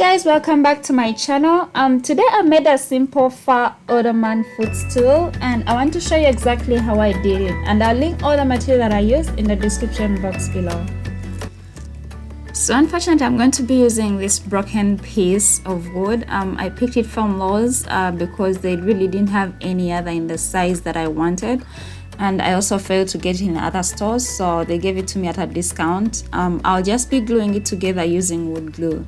Guys, welcome back to my channel. Today I made a simple faux Ottoman footstool and I want to show you exactly how I did it, and I'll link all the material that I used in the description box below. So unfortunately I'm going to be using this broken piece of wood. I picked it from Lowe's because they really didn't have any other in the size that I wanted, and I also failed to get it in other stores, so they gave it to me at a discount. I'll just be gluing it together using wood glue.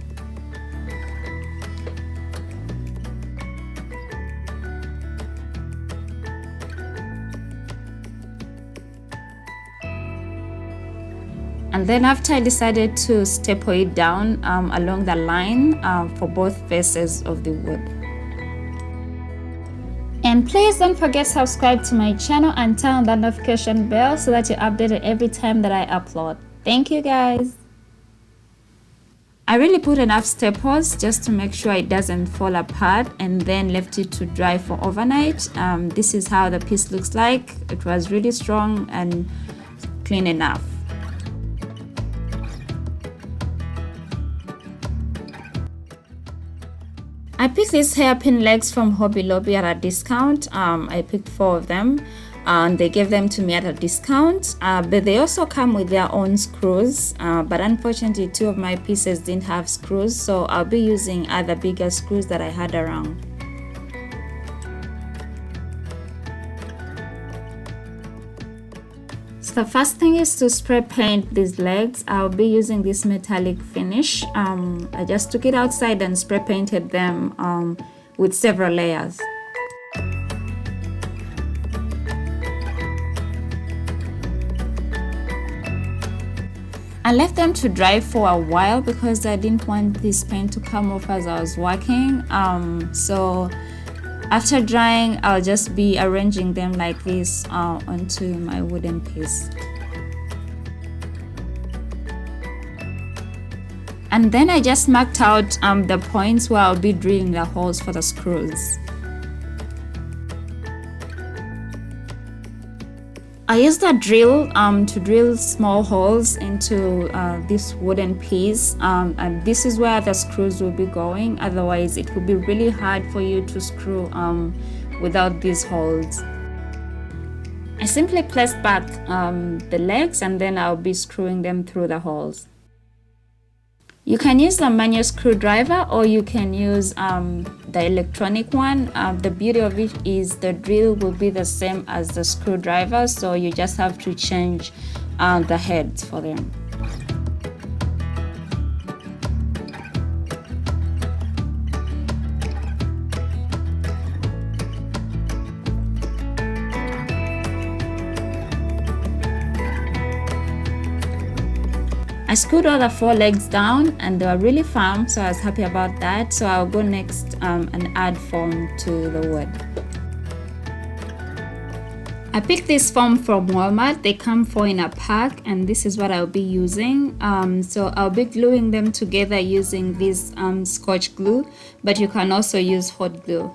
And then after I decided to staple it down along the line for both faces of the wood. And please don't forget to subscribe to my channel and turn on that notification bell so that you're updated every time that I upload. Thank you guys. I really put enough staples just to make sure it doesn't fall apart, and then left it to dry for overnight. This is how the piece looks like. It was really strong and clean enough. I picked these hairpin legs from Hobby Lobby at a discount. I picked 4 of them and they gave them to me at a discount, but they also come with their own screws, but unfortunately 2 of my pieces didn't have screws, so I'll be using other bigger screws that I had around. So the first thing is to spray paint these legs. I'll be using this metallic finish. I just took it outside and spray painted them with several layers. I left them to dry for a while because I didn't want this paint to come off as I was working. So after drying, I'll just be arranging them like this onto my wooden piece. And then I just marked out the points where I'll be drilling the holes for the screws. I used a drill to drill small holes into this wooden piece, and this is where the screws will be going. Otherwise it will be really hard for you to screw without these holes. I simply placed back the legs and then I'll be screwing them through the holes. You can use the manual screwdriver or you can use the electronic one. The beauty of it is the drill will be the same as the screwdriver, so you just have to change the heads for them. I screwed all the 4 legs down and they were really firm, so I was happy about that. So I'll go next and add foam to the wood. I picked this foam from Walmart. They come 4 in a pack and this is what I'll be using. So I'll be gluing them together using this Scotch glue, but you can also use hot glue.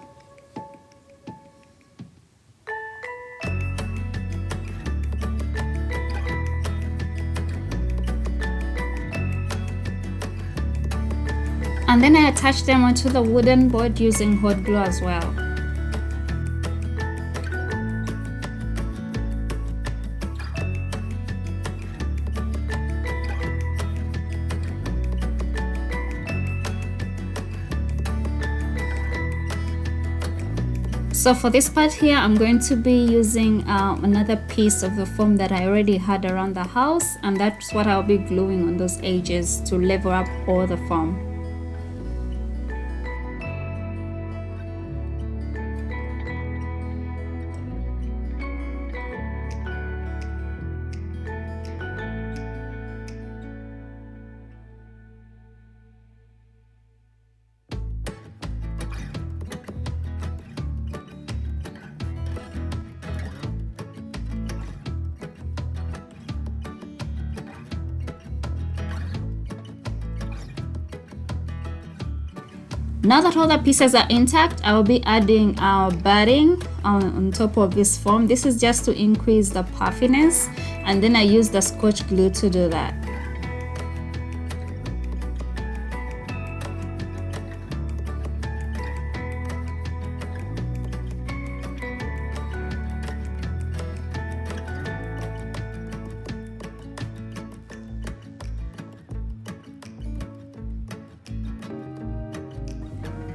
And then I attach them onto the wooden board using hot glue as well. So for this part here, I'm going to be using another piece of the foam that I already had around the house, and that's what I'll be gluing on those edges to level up all the foam. Now that all the pieces are intact, I will be adding our batting on top of this foam. This is just to increase the puffiness, and then I use the Scotch glue to do that.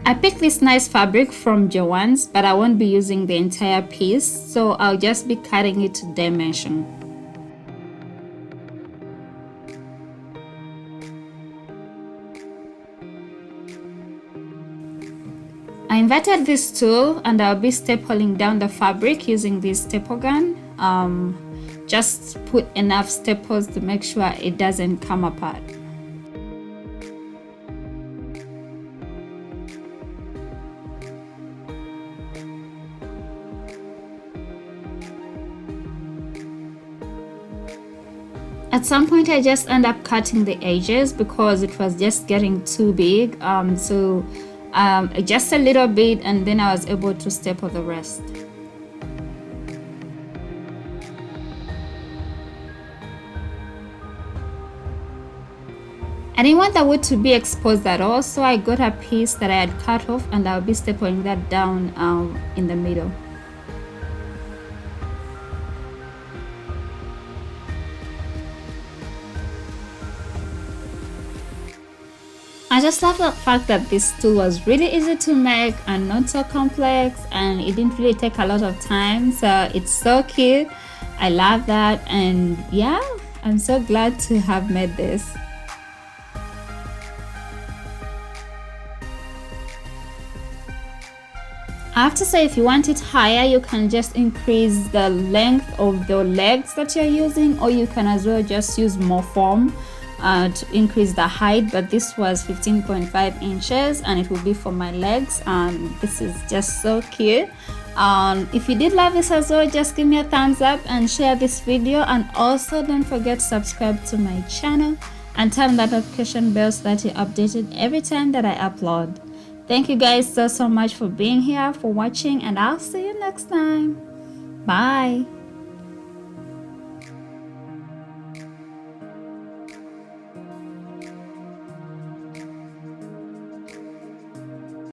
I picked this nice fabric from Joann's, but I won't be using the entire piece, so I'll just be cutting it to dimension. I inverted this tool and I'll be stapling down the fabric using this staple gun. Just put enough staples to make sure it doesn't come apart. At some point I just end up cutting the edges because it was just getting too big. Just a little bit, and then I was able to staple the rest. I didn't want the wood to be exposed at all, so I got a piece that I had cut off and I'll be stapling that down in the middle. I just love the fact that this tool was really easy to make and not so complex, and it didn't really take a lot of time, so it's so cute. I love that, and yeah, I'm so glad to have made this. I have to say, if you want it higher, you can just increase the length of the legs that you're using, or you can as well just use more foam to increase the height, but this was 15.5 inches and it will be for my legs. This is just so cute. If you did love this as well, just give me a thumbs up and share this video, and also don't forget to subscribe to my channel and turn that notification bell so that you're updated every time that I upload. Thank you guys so much for being here, for watching, and I'll see you next time. Bye.